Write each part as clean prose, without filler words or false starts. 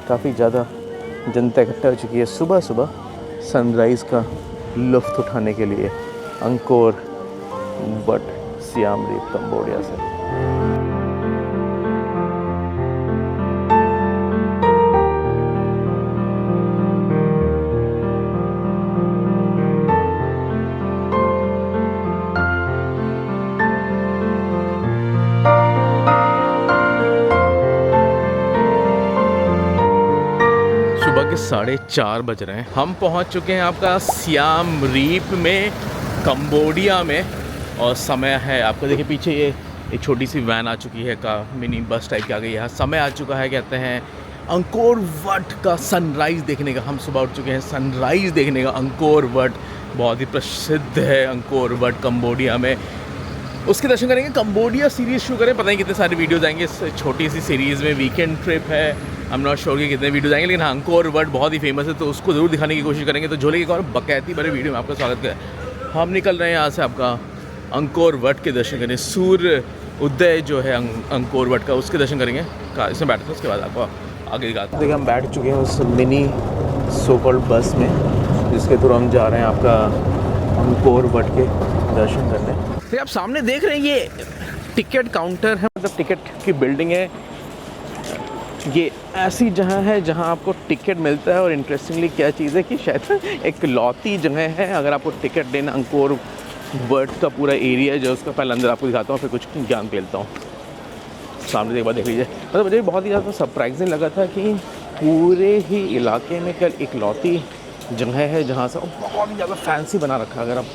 काफ़ी ज़्यादा जनता इकट्ठा हो चुकी है सुबह सुबह सनराइज़ का लुत्फ़ उठाने के लिए Angkor Wat Siem Reap Cambodia से। सुबह के 4:30 बज रहे हैं। हम पहुंच चुके हैं आपका सियाम रीप में कंबोडिया में, और समय है आपको देखिए पीछे ये एक छोटी सी वैन आ चुकी है का मिनी बस टाइप की आ गई है। समय आ चुका है कहते हैं अंकोर वट का सनराइज़ देखने का। हम सुबह उठ चुके हैं सनराइज़ देखने का। अंकोर वट बहुत ही प्रसिद्ध है, अंकोर वट कंबोडिया में। उसके दर्शन करेंगे। कंबोडिया सीरीज़ शुरू करें, पता नहीं कितने सारे वीडियोज़ आएंगे इस छोटी सी सीरीज़ में। वीकेंड ट्रिप है, आई एम नॉट श्योर कि कितने वीडियोज़ आएंगे, लेकिन हाँ अंकोर वट बहुत ही फेमस है तो उसको ज़रूर दिखाने की कोशिश करेंगे। तो झोले की एक और बकैती भरे वीडियो में आपका स्वागत है। हम निकल रहे हैं यहाँ से आपका अंकोर वट के दर्शन करें। सूर्य उदय जो है अंकोर वट का, उसके दर्शन करेंगे। इसमें बैठते हैं, उसके बाद आपको आगे दिखाते हैं। देखिए हम बैठ चुके हैं उस मिनी सो कॉल्ड बस में जिसके थ्रू हम जा रहे हैं आपका अंकोर वट के दर्शन करने। तो आप सामने देख रहे हैं ये टिकट काउंटर है, मतलब टिकट की बिल्डिंग है। ये ऐसी जगह है जहां आपको टिकट मिलता है। और इंटरेस्टिंगली क्या चीज़ है कि शायद एक लौती जगह है अगर आपको टिकट लेना। अंकोर वट का पूरा एरिया जो उसका पहले अंदर आपको दिखाता हूँ, फिर कुछ ज्ञान फैलता हूँ। सामने से एक बार देख लीजिए। मतलब मुझे बहुत ही ज़्यादा सरप्राइजिंग लगा था कि पूरे ही इलाके में कल एक लौती जगह है जहाँ से बहुत ही ज़्यादा फैंसी बना रखा है। अगर आप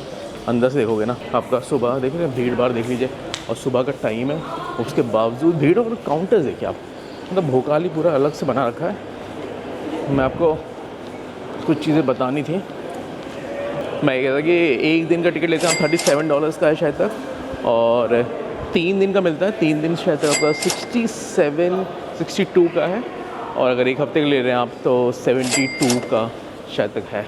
अंदर से देखोगे ना, आपका सुबह देख लीजिए, भीड़ भाड़ देख लीजिए, और सुबह का टाइम है उसके बावजूद भीड़। और काउंटर्स देखिए आप, मतलब भोकाली पूरा अलग से बना रखा है। मैं आपको कुछ चीज़ें बतानी थी। मैं ये कहता कि एक दिन का टिकट लेते हैं $37 का है शायद तक, और 3 दिन का मिलता है। 3 दिन शायद तक आपका 62 का है, और अगर एक हफ्ते का ले रहे हैं आप तो 72 का शायद तक है।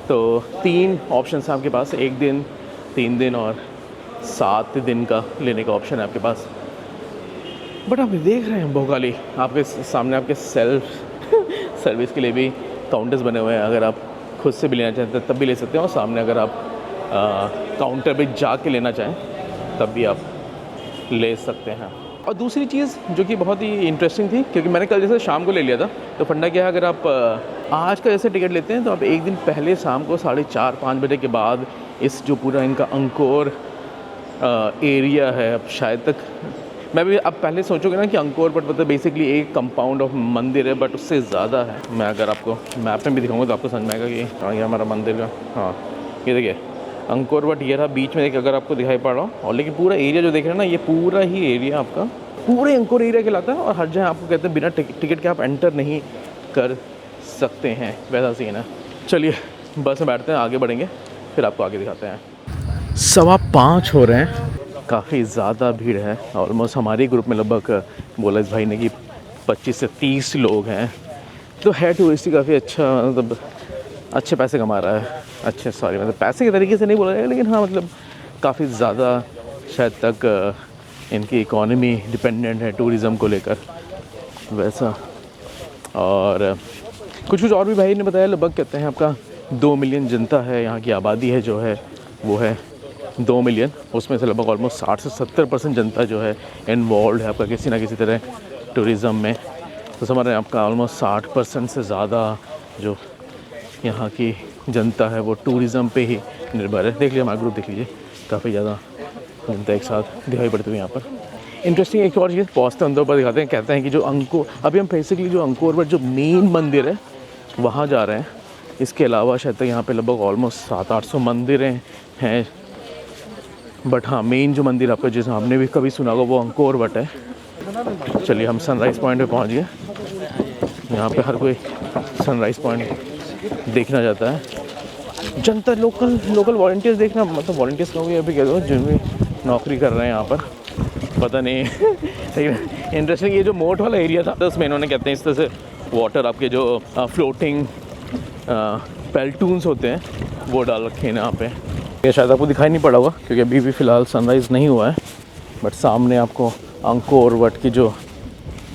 तो 3 ऑप्शन हैं आपके पास, 1 दिन, 3 दिन और 7 दिन का लेने का ऑप्शन है आपके पास। बट आप देख रहे हैं भोकाली आपके सामने, आपके सेल्फ सर्विस के लिए भी काउंटर्स बने हुए हैं। अगर आप खुद से भी लेना चाहते हैं तब भी ले सकते हैं, और सामने अगर आप काउंटर पे जाके लेना चाहें तब भी आप ले सकते हैं। और दूसरी चीज़ जो कि बहुत ही इंटरेस्टिंग थी, क्योंकि मैंने कल जैसे शाम को ले लिया था, तो फंडा क्या है, अगर आप आज का जैसे टिकट लेते हैं तो आप एक दिन पहले शाम को 4:30-5 बजे के बाद इस जो पूरा इनका अंकोर एरिया है, अब शायद तक मैं भी अब पहले सोचोगे ना कि अंकोर वट मतलब बेसिकली एक कंपाउंड ऑफ मंदिर है, बट उससे ज़्यादा है। मैं अगर आपको मैप में भी दिखाऊंगा तो आपको समझ में आएगा कि हाँ ये हमारा मंदिर का, हाँ ये देखिए अंकोर वट ये रहा बीच में, देखिए अगर आपको दिखाई पड़ रहा हो। और लेकिन पूरा एरिया जो देख रहे हैं ना, ये पूरा ही एरिया आपका पूरे अंकोर एरिया कहलाता है। और हर जगह आपको कहते हैं बिना टिकट के आप एंटर नहीं कर सकते हैं, वैसा सीन है। चलिए बस में बैठते हैं, आगे बढ़ेंगे, फिर आपको आगे दिखाते हैं। 5:15 हो रहे हैं, काफ़ी ज़्यादा भीड़ है। ऑलमोस्ट हमारे ग्रुप में लगभग बोला इस भाई ने कि 25 से 30 लोग हैं। तो है टूरिस्ट काफ़ी अच्छा, मतलब अच्छे पैसे कमा रहा है। अच्छे सॉरी मतलब पैसे के तरीके से नहीं बोला जाएगा, लेकिन हाँ मतलब काफ़ी ज़्यादा शायद तक इनकी इकॉनमी डिपेंडेंट है टूरिज़म को लेकर वैसा। और कुछ और भी भाई ने बताया, लगभग कहते हैं आपका 2 मिलियन जनता है यहाँ की, आबादी है जो है वो है 2 मिलियन। उसमें से लगभग ऑलमोस्ट 60 से 70% जनता जो है इन्वॉल्व है आपका किसी ना किसी तरह टूरिज़म में। तो समझ रहे हैं आपका ऑलमोस्ट 60% से ज़्यादा जो यहाँ की जनता है वो टूरिज़म पे ही निर्भर है। देख लीजिए हमारा ग्रुप, देख लीजिए काफ़ी ज़्यादा जनता एक साथ दिखाई पड़ती हुई यहाँ पर। इंटरेस्टिंग एक और चीज़ पहुँचते अंदर पर दिखाते हैं, कहते हैं कि जो अभी हम बेसिकली जो अंकोर वट जो मेन मंदिर है वहाँ जा रहे हैं। इसके अलावा शायद तक यहाँ पे लगभग ऑलमोस्ट 700-800 मंदिर हैं, बट हाँ मेन जो मंदिर आपका जिसे हमने भी कभी सुना होगा वो अंकोर वट है। चलिए हम सनराइज़ पॉइंट पे पहुँच गए। यहाँ पे हर कोई सनराइज़ पॉइंट देखना चाहता है। जनता लोकल वॉलंटियर्स देखना, मतलब वॉलंटियर्स कहोगे अभी कह दो जो भी नौकरी कर रहे हैं यहाँ पर, पता नहीं लेकिन इंटरेस्टिंग ये जो मोट वाला एरिया था तो उसमें इन्होंने कहते हैं इस तरह से वाटर आपके जो फ्लोटिंग पेल्टून्स होते हैं वो डाल रखे हैं यहाँ पे। ये शायद आपको दिखाई नहीं पड़ा होगा क्योंकि अभी भी फ़िलहाल सनराइज़ नहीं हुआ है, बट सामने आपको अंकोर वट की जो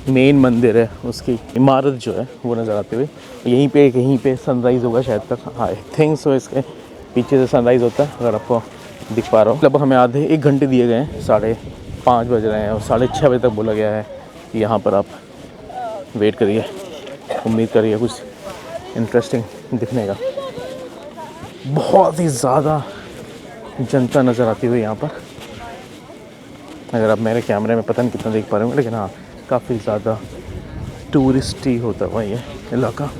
मेन मंदिर है उसकी इमारत जो है वो नज़र आती हुई। कहीं पे सनराइज़ होगा शायद तक, आई थिंक सो। इसके पीछे से सनराइज़ होता है, अगर आपको दिख पा रहा हो। लगभग हमें आधे 1 घंटे दिए गए हैं, 5:30 बज रहे हैं और 6:30 बजे तक बोला गया है कि यहाँ पर आप वेट करिए, उम्मीद करिए कुछ इंटरेस्टिंग दिखने का। बहुत ही ज़्यादा जनता नज़र आती हुई यहाँ पर। अगर आप मेरे कैमरे में पता नहीं कितना देख पा रहे होंगे, लेकिन हाँ काफ़ी ज़्यादा टूरिस्टी होता हुआ ये इलाका।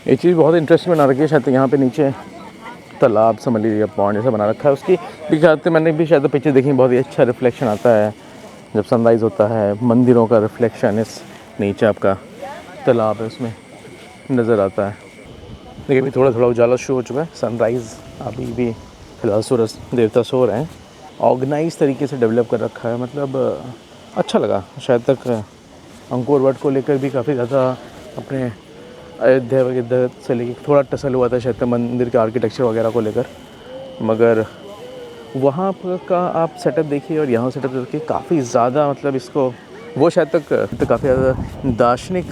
ये चीज़ बहुत इंटरेस्टिंग बना रखी है। शायद यहाँ पे नीचे तालाब समझ लीजिए, पॉन्ड जैसा बना रखा है। उसकी दिखाते मैंने भी शायद पिक्चर देखी, बहुत ही अच्छा रिफ्लेक्शन आता है जब सनराइज़ होता है। मंदिरों का रिफ्लेक्शन इस नीचे आपका तालाब है उसमें नज़र आता है। देखिए अभी थोड़ा थोड़ा उजाला शुरू हो चुका है। सनराइज़ अभी भी फिलहाल सूरज देवता सो रहे हैं। ऑर्गेनाइज तरीके से डेवलप कर रखा है, मतलब अच्छा लगा। शायद तक अंकोर वट को लेकर भी काफ़ी ज़्यादा अपने अयोध्या वगैरह से लेकर थोड़ा टसल हुआ था शायद तक मंदिर के आर्किटेक्चर वगैरह को लेकर, मगर वहाँ का आप सेटअप देखिए और यहाँ सेटअप देखिए, काफ़ी ज़्यादा मतलब इसको वो शायद तक काफ़ी ज़्यादा दार्शनिक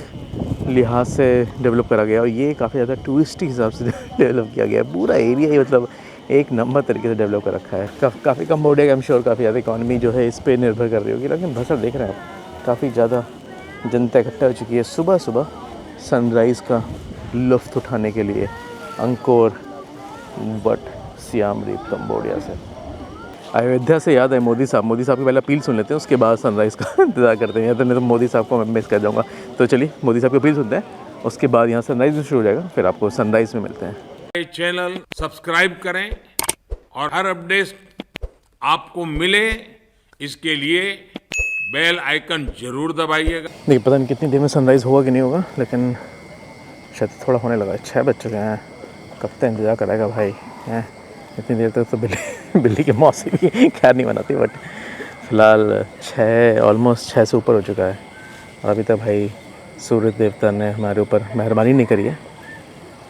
लिहाज से डेवलप करा गया और ये काफ़ी ज़्यादा टूरिस्टी हिसाब से डेवलप किया गया है। पूरा एरिया ही मतलब एक नंबर तरीके से डेवलप कर रखा है। काफ़ी कम बोर्ड है, आई एम श्योर काफ़ी ज़्यादा इकॉनमी जो है इस पर निर्भर कर रही होगी, लेकिन भसड़ देख रहे हैं आप, काफ़ी ज़्यादा जनता इकट्ठा हो चुकी है सुबह सुबह सनराइज़ का लुत्फ़ उठाने के लिए Angkor Wat Siem Reap Cambodia से। अयोध्या से याद है मोदी साहब की पहले अपील सुन लेते हैं, उसके बाद सनराइज़ का इंतज़ार करते हैं। या तो नहीं तो मोदी साहब को मैं मिस कर जाऊँगा। तो चलिए मोदी साहब की अपील सुनते हैं, उसके बाद यहाँ सनराइज़ शुरू हो जाएगा, फिर आपको सनराइज़ में मिलते हैं। चैनल सब्सक्राइब करें और हर अपडेट आपको मिले इसके लिए बेल आइकन जरूर दबाइएगा। देखिए पता नहीं कितनी देर में सनराइज़ होगा कि नहीं होगा, लेकिन शायद थोड़ा होने लगा है। 6 बज चुके हैं, कब तक इंतज़ार कराएगा भाई हैं। इतनी देर तक तो बिल्ली की मौसी भी खैर नहीं बनाती, बट फ़िलहाल 6 ऑलमोस्ट 6 से ऊपर हो चुका है और अभी तक भाई सूर्य देवता ने हमारे ऊपर मेहरबानी नहीं करी है।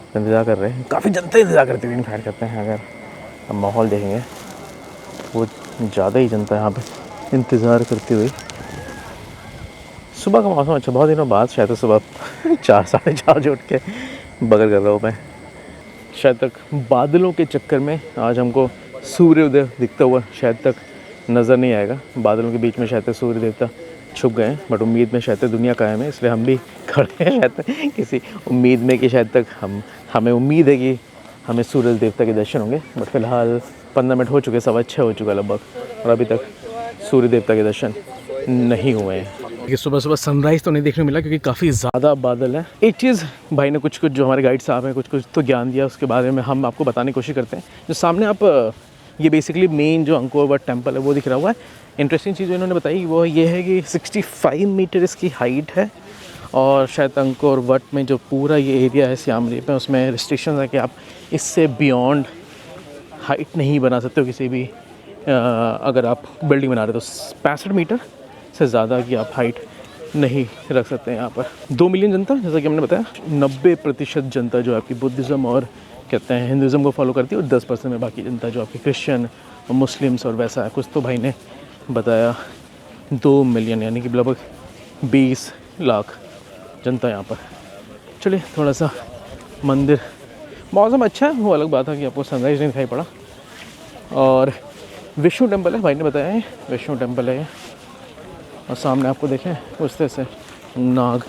इंतज़ार कर रहे हैं, काफ़ी जनता इंतज़ार करती हुई खैर करते हैं। अगर हम माहौल देखेंगे वो ज़्यादा ही जनता यहाँ पे इंतज़ार करती हुई। सुबह का मौसम अच्छा, बहुत दिनों बाद शायद सुबह 4 साढ़े 4 बजे उठ के बगल कर रहा हूँ मैं। शायद तक बादलों के चक्कर में आज हमको सूर्योदय दिखता हुआ शायद तक नज़र नहीं आएगा। बादलों के बीच में शायद तक सूर्य देवता छुप गए हैं, बट उम्मीद में शायद तक दुनिया कायम है, इसलिए हम भी खड़े हैं शायद तक किसी उम्मीद में कि शायद तक हमें उम्मीद है कि हमें सूर्य देवता के दर्शन होंगे। बट फ़िलहाल 15 मिनट हो चुके, 6:15 हो चुका लगभग, और अभी तक सूर्य देवता के दर्शन नहीं हुए हैं। देखिए सुबह सुबह सनराइज़ तो नहीं देखने मिला क्योंकि काफ़ी ज़्यादा बादल है। एक चीज़ भाई ने कुछ जो हमारे गाइड साहब हैं कुछ तो ज्ञान दिया, उसके बारे में हम आपको बताने की कोशिश करते हैं। जो सामने आप ये बेसिकली मेन जो अंकोर वट टेम्पल है वो दिख रहा हुआ है। इंटरेस्टिंग चीज़ इन्होंने बताई वो ये है कि 65 मीटर इसकी हाइट है और शायद अंकोर वट में जो पूरा ये एरिया है सियाम रीप में, उसमें रिस्ट्रिक्शन है कि आप इससे बियॉन्ड हाइट नहीं बना सकते हो किसी भी अगर आप बिल्डिंग बना रहे हो तो 65 मीटर से ज़्यादा की आप हाइट नहीं रख सकते हैं यहाँ पर। 2 मिलियन जनता, जैसा कि हमने बताया, 90% जनता जो आपकी बुद्धिज़्म और कहते हैं हिंदुज़म को फॉलो करती है और 10% में बाकी जनता जो आपकी क्रिश्चियन और मुस्लिम्स और वैसा है कुछ। तो भाई ने बताया 2 मिलियन यानी कि लगभग 20 लाख जनता यहाँ पर। चलिए थोड़ा सा मंदिर, मौसम अच्छा है वो अलग बात है कि आपको सनराइज़ नहीं दिखाई पड़ा। और विष्णु टेम्पल है, भाई ने बताया है विष्णु टेम्पल है ये, और सामने आपको देखें उस तरह से नाग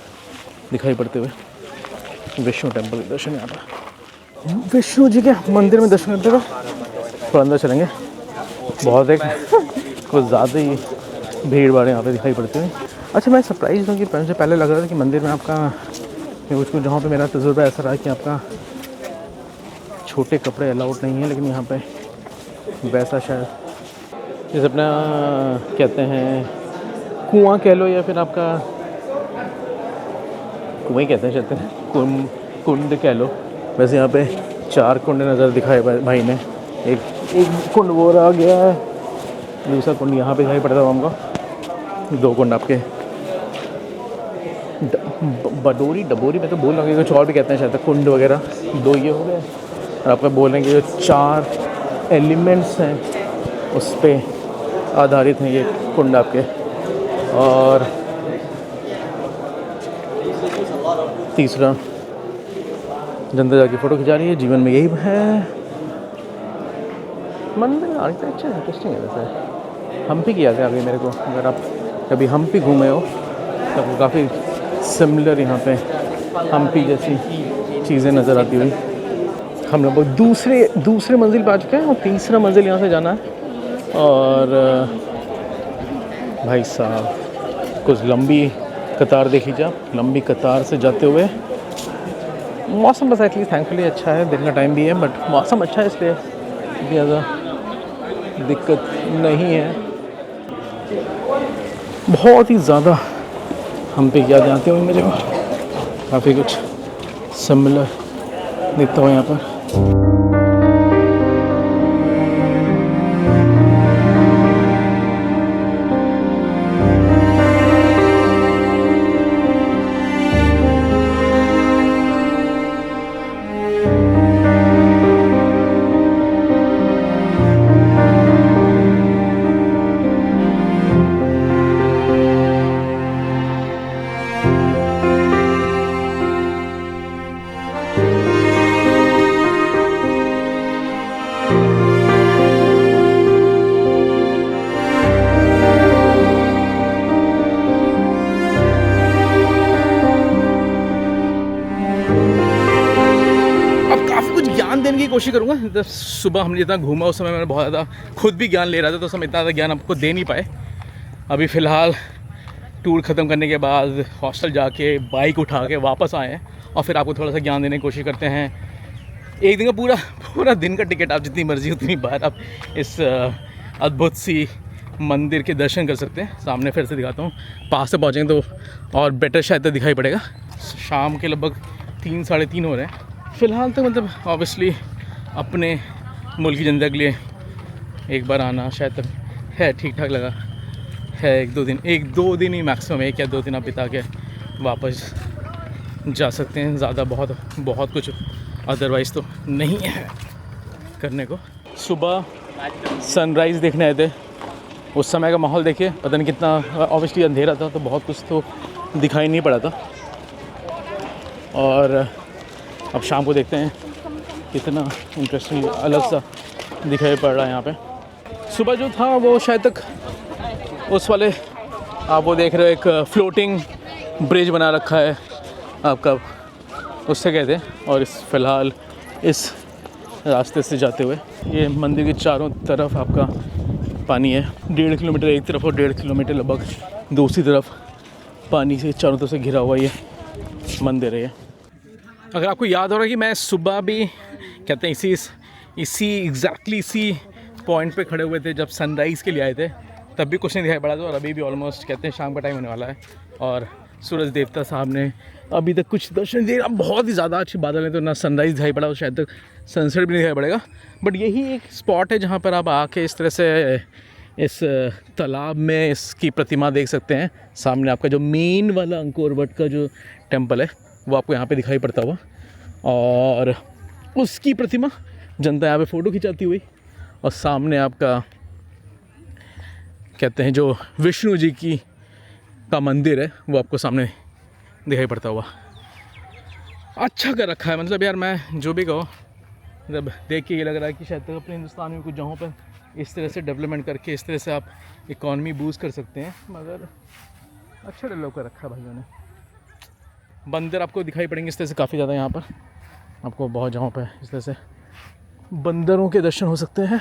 दिखाई पड़ते हुए विष्णु टेम्पल के दर्शन यहाँ पर। विष्णु जी के मंदिर में दर्शन करते हुए थोड़ा अंदर चलेंगे। बहुत एक कुछ ज़्यादा ही भीड़ भाड़ यहाँ पे दिखाई पड़ती है। अच्छा मैं सरप्राइज हूँ कि मुझे पहले लग रहा था कि मंदिर में आपका कुछ जहाँ पे मेरा तजुर्बा ऐसा रहा कि आपका छोटे कपड़े अलाउड नहीं है, लेकिन यहाँ पे वैसा शायद जैसे अपना कहते हैं कुआं कह लो या फिर आपका कुएं कहते हैं शायद कुंड कह लो। वैसे यहाँ पे 4 कुंड नज़र दिखाए भाई ने। एक कुंड वो रहा गया है, दूसरा कुंड यहाँ पे दिखाई पड़ता है हमको। 2 कुंड आपके डबोरी में तो बोल रहा हूँ, कुछ और भी कहते हैं शायद कुंड वगैरह। 2 ये हो गए और आपका बोल रहे हैं कि जो 4 एलिमेंट्स हैं उस पर आधारित हैं ये कुंड आपके। और तीसरा जनता जाके फ़ोटो खिंचा रही है, जीवन में यही है। मंदिर आर्किटेक्चर इंटरेस्टिंग है वैसे। हम्पी की याद है अभी मेरे को, अगर आप कभी हम्पी घूमे हो तो आपको काफ़ी सिमिलर यहाँ पे हम्पी जैसी चीज़ें नज़र आती हुई। हम लोग दूसरे मंजिल पे आ चुके हैं और तीसरा मंजिल यहाँ से जाना है। और भाई साहब कुछ लंबी कतार देख लीजिए आप, लंबी कतार से जाते हुए। मौसम बस एटलीस्ट थैंकफुली अच्छा है, दिन का टाइम भी है, बट मौसम अच्छा है इसलिए ज़्यादा दिक्कत नहीं है। बहुत ही ज़्यादा हम पे याद आते हुए मुझे काफ़ी कुछ सिमिलर दिखता हुआ यहाँ पर। कोशिश करूँगा। जब सुबह हमने जितना घूमा उस समय मैंने बहुत ज़्यादा खुद भी ज्ञान ले रहा था, तो उस समय इतना ज़्यादा ज्ञान आपको दे नहीं पाए। अभी फ़िलहाल टूर ख़त्म करने के बाद हॉस्टल जाके बाइक उठा के वापस आए हैं और फिर आपको थोड़ा सा ज्ञान देने की कोशिश करते हैं। एक दिन का पूरा दिन का टिकट आप जितनी मर्ज़ी उतनी बार आप इस अद्भुत सी मंदिर के दर्शन कर सकते हैं। सामने फिर से दिखाता हूँ, पास से पहुँचेंगे तो और बेटर शायद तो दिखाई पड़ेगा। शाम के लगभग 3 साढ़े 3 हो रहे हैं फ़िलहाल तो। मतलब ऑब्वियसली अपने मुल्क की जनता के लिए एक बार आना शायद तक है ठीक ठाक लगा है। 1-2 दिन ही मैक्सिमम, 1 या 2 दिन आप बिता के वापस जा सकते हैं। ज़्यादा बहुत कुछ अदरवाइज़ तो नहीं है करने को। सुबह सनराइज़ देखने आए थे, उस समय का माहौल देखिए, पता नहीं कितना, ऑब्वियसली अंधेरा था तो बहुत कुछ तो दिखाई नहीं पड़ा था। और अब शाम को देखते हैं कितना इंटरेस्टिंग अलग सा दिखाई पड़ रहा है यहाँ पे। सुबह जो था वो शायद तक उस वाले आप वो देख रहे हो, एक फ्लोटिंग ब्रिज बना रखा है आपका, उससे गए थे। और फ़िलहाल इस रास्ते से जाते हुए ये मंदिर के चारों तरफ आपका पानी है। 1.5 किलोमीटर एक तरफ और 1.5 किलोमीटर लगभग दूसरी तरफ पानी से चारों तरफ से घिरा हुआ ये मंदिर है। अगर आपको याद हो रहा है कि मैं सुबह भी कहते हैं इसी पॉइंट पे खड़े हुए थे जब सनराइज़ के लिए आए थे, तब भी कुछ नहीं दिखाई पड़ा था। और अभी भी ऑलमोस्ट कहते हैं शाम का टाइम होने वाला है और सूरज देवता साहब ने अभी तक कुछ दर्शन दिए। अब बहुत ही ज़्यादा अच्छी बादल है तो ना सनराइज़ दिखाई पड़ा और शायद तक सनसेट भी नहीं दिखाई पड़ेगा। बट यही एक स्पॉट है जहाँ पर आप आके इस तरह से इस तालाब में इसकी प्रतिमा देख सकते हैं। सामने आपका जो मेन वाला अंकोर वट का जो टेम्पल है वो आपको यहाँ पे दिखाई पड़ता हुआ, और उसकी प्रतिमा जनता यहाँ पे फ़ोटो खिंचाती हुई। और सामने आपका कहते हैं जो विष्णु जी का मंदिर है वो आपको सामने दिखाई पड़ता हुआ। अच्छा कर रखा है, मतलब यार मैं जो भी कहूँ, मतलब देख के ये लग रहा है कि शायद तक अपने हिंदुस्तान में कुछ जगहों पर इस तरह से डेवलपमेंट करके इस तरह से आप इकॉनमी बूस्ट कर सकते हैं। मगर अच्छा डेवलप कर रखा है भाइयों ने। बंदर आपको दिखाई पड़ेंगे इस तरह से काफ़ी ज़्यादा, यहाँ पर आपको बहुत जगहों पर इस तरह से बंदरों के दर्शन हो सकते हैं।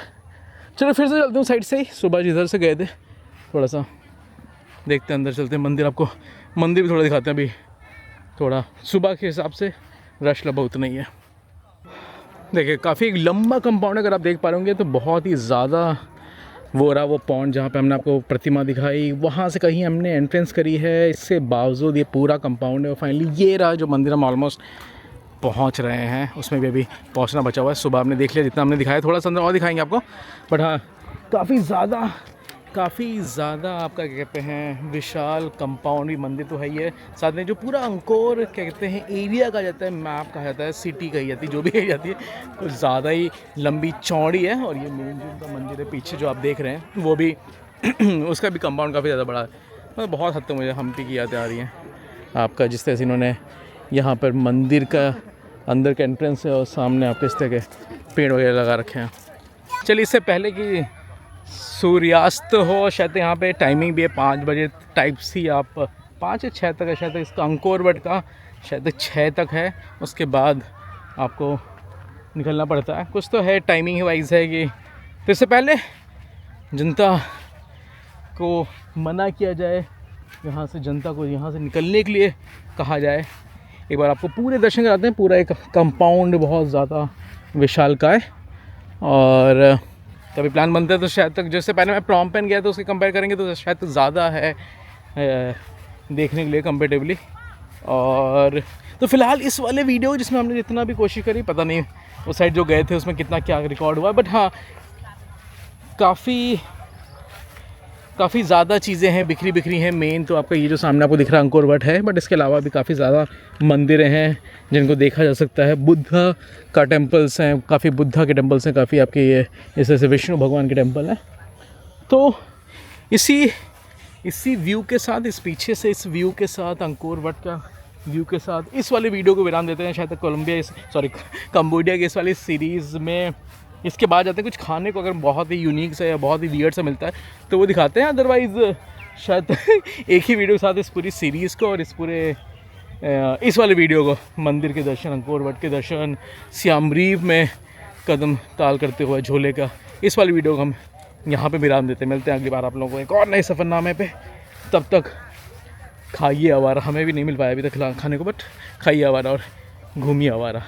चलो फिर से चलते हूँ साइड से ही, सुबह जिधर से गए थे थोड़ा सा देखते हैं, अंदर चलते हैं। मंदिर भी थोड़ा दिखाते हैं। अभी थोड़ा सुबह के हिसाब से रश लगभग उतना ही है। देखिए काफ़ी एक लंबा कंपाउंड, अगर आप देख पा रहे होंगे तो बहुत ही ज़्यादा वो रहा वो पॉइंट जहाँ पे हमने आपको प्रतिमा दिखाई, वहाँ से कहीं हमने एंट्रेंस करी है। इससे बावजूद ये पूरा कंपाउंड है और फाइनली ये रहा जो मंदिर हम ऑलमोस्ट पहुँच रहे हैं। उसमें भी अभी पहुँचना बचा हुआ है। सुबह हमने देख लिया जितना हमने दिखाया, थोड़ा सा अंदर और दिखाएंगे आपको। बट हाँ काफ़ी ज़्यादा आपका क्या कहते हैं विशाल कंपाउंड भी मंदिर तो है ही है। साथ में जो पूरा अंकोर क्या कहते हैं एरिया कहा जाता है, मैप कहा जाता है, सिटी कही जाती है, जो भी कही जाती है, कुछ ज़्यादा ही लंबी चौड़ी है। और ये मेन जो मंदिर है पीछे जो आप देख रहे हैं वो भी उसका भी कंपाउंड काफ़ी ज़्यादा बड़ा है। मतलब बहुत हद तक मुझे हम्पी की यादें आ रही हैं। आपका जिस तरह से इन्होंने यहाँ पर मंदिर का अंदर का एंट्रेंस है और सामने आपके इस तरह के पेड़ वगैरह लगा रखे हैं। चलिए, इससे पहले कि सूर्यास्त हो, शायद यहाँ पे टाइमिंग भी है 5 बजे टाइप सी, आप 5 या 6 तक है शायद इसका अंकोर वट का, शायद 6 तक है, उसके बाद आपको निकलना पड़ता है। कुछ तो है टाइमिंग वाइज है कि, तो इससे पहले जनता को मना किया जाए, यहाँ से जनता को यहाँ से निकलने के लिए कहा जाए। एक बार आपको पूरे दर्शन कराते हैं। पूरा एक कंपाउंड बहुत ज़्यादा विशालकाय, और कभी प्लान बनता है तो शायद तक, जैसे पहले मैं प्रोम पेन गया तो उसके कंपेयर करेंगे तो शायद तो ज़्यादा है देखने के लिए कंपेरेटिवली। और तो फ़िलहाल इस वाले वीडियो जिसमें हमने जितना भी कोशिश करी, पता नहीं उस साइड जो गए थे उसमें कितना क्या रिकॉर्ड हुआ, बट हाँ काफ़ी ज़्यादा चीज़ें हैं, बिखरी हैं। मेन तो आपका ये जो सामने आपको दिख रहा है अंकोर वट है, बट इसके अलावा भी काफ़ी ज़्यादा मंदिरें हैं जिनको देखा जा सकता है। बुद्धा का टेम्पल्स हैं, काफ़ी बुद्धा के टेम्पल्स हैं, काफ़ी आपके ये इस तरह से विष्णु भगवान के टेम्पल हैं। तो इसी व्यू के साथ, इस पीछे से इस व्यू के साथ, अंकोर वट का व्यू के साथ इस वाले वीडियो को विराम देते हैं। शायद कंबोडिया की इस वाली सीरीज़ में इसके बाद जाते हैं कुछ खाने को, अगर बहुत ही यूनिक सा या बहुत ही वियर्ड सा मिलता है तो वो दिखाते हैं। अदरवाइज़ शायद एक ही वीडियो के साथ इस पूरी सीरीज़ को और इस वाले वीडियो को, मंदिर के दर्शन, अंकोर वट के दर्शन, सियाम रीप में कदम ताल करते हुए झोले का, इस वाली वीडियो को हम यहाँ पे विराम देते हैं। मिलते हैं अगली बार आप लोगों को एक और नए सफ़रनामे पे। तब तक खाइए आवारा, हमें भी नहीं मिल पाया अभी तक खाने को, बट खाइए आवारा और घूमिए आवारा।